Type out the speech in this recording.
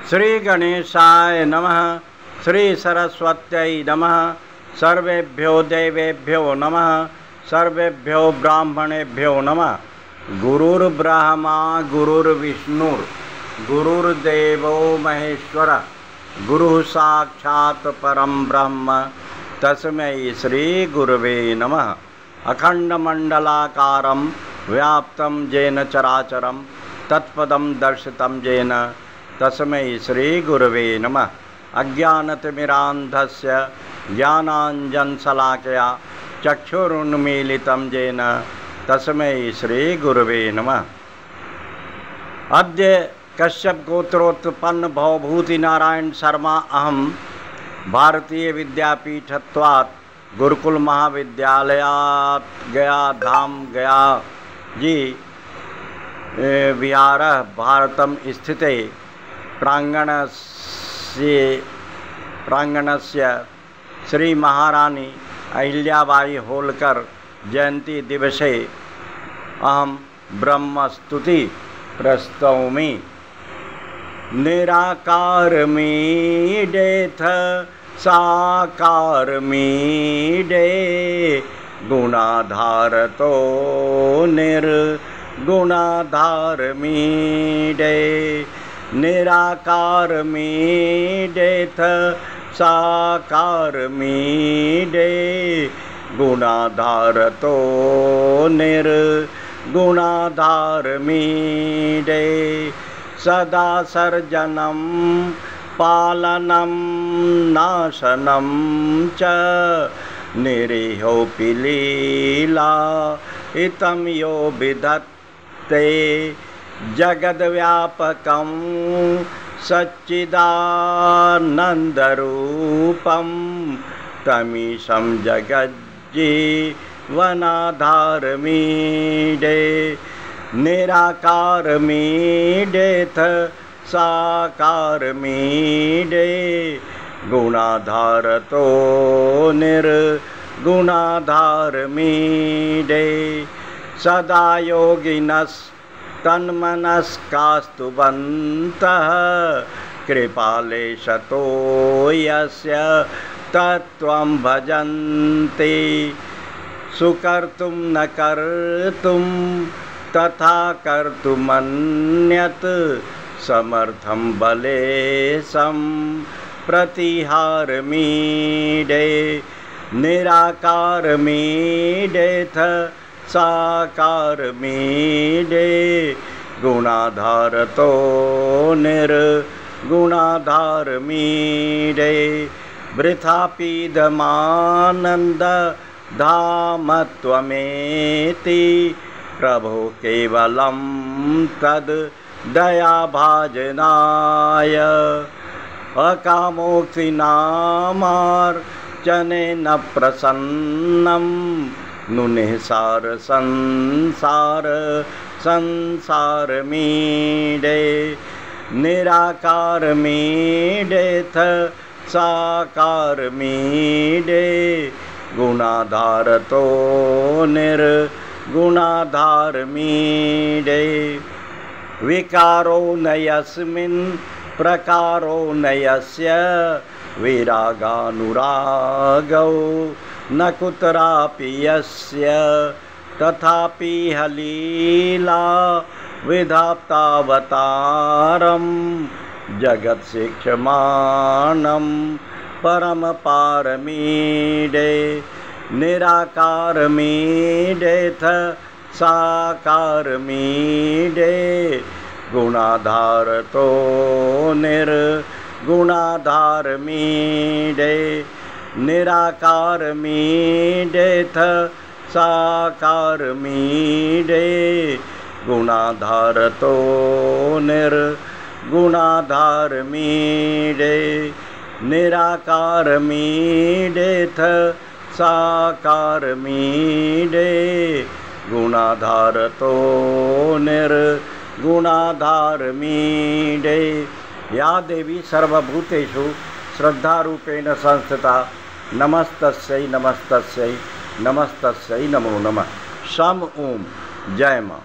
श्री गणेशाय नमः। श्री सरस्वत्यै नमः। सर्वेभ्यो देवेभ्यो नमः। सर्वेभ्यो ब्राह्मणेभ्यो नमः। गुरुर्ब्रह्मा गुरुर्विष्णुर् गुरुर्देवो महेश्वर गुरुः साक्षात् परं ब्रह्म तस्मै श्री गुरवे नमः। अखंडमंडलाकारं व्याप्तं येन चराचरं तत्पदं दर्शितं येन तस्मै श्री गुरवे नमः। अज्ञानतिमिरान्धस्य ज्ञानाञ्जनशलाकया चक्षुरुन्मीलितं येन तस्मै श्री गुरवे नमः। अद्य कश्यप गोत्रोत्पन्न भवभूति नारायण शर्मा अहम भारतीय विद्यापीठत्वात् गुरुकुल महाविद्यालयात् गया धाम गया जी विहार भारतम स्थिते प्रांगणस्य श्री महारानी अहिल्याबाई होलकर जयंती दिवसे अहम ब्रह्मस्तुति प्रस्तौमि। निराकार मीडेथ साकार मीडे गुणाधार तो निर्गुणाधार मीडे। निराकार मीडेथ साकार मीडे गुणाधार तो निर्गुणाधार मीडे। सदा सर्जनं पालनं नाशनं च निरीहोऽपि लीला इतं यो विधत्ते। जगद्व्यापकं सच्चिदानन्दरूपं तमीशं जगज्जीवनाधारमीडे। निराकार मीडेथ साकार मीडे गुणाधार तो निर्गुणाधार मीडे। सदा योगिनस्तन्मनस्कास्तुवन्तः कृपालेशतो यस्य तत्त्वं भजन्ति। सुकर्तुं न कर्तुं तथा कर्तुमन्यत् समर्थं बलेशं प्रतिहार मीडे। निराकार मीडेथ साकार मीडे गुणाधार तो निर्गुणाधार मीडे। वृथा पीदमानन्द धामत्वमेति प्रभो केवलं तद् दयाभाजनाय। अकामोक्तिनामार्चनेन प्रसन्नं नुनिसार संसार मीडे। निराकार मीडेथ साकार मीडे गुणाधार तो निर्गुणाधार मीडे। विकारो न यस्मिन् प्रकारो न यस्य विरागानुरागौ न कुत्रापि यस्य। तथापि हलीला विधातावतारं जगत्शिक्षमाणं परमपारमीडे। निराकार मीडेथ साकार मीडे गुणाधार तो निर्गुणाधार मीडे। निराकार मीडेथ साकार मीडे गुणाधार तो निर्गुणाधार मीडे। निराकार मीडेथ साकार मीडे गुणाधार तो निर्गुणाधार मीडे। या देवी सर्वभूतेषु श्रद्धारूपेण संस्थिता नमस्तस्यै नमस्तस्यै नमस्तस्यै नमो नमः। शम ओम जय माँ।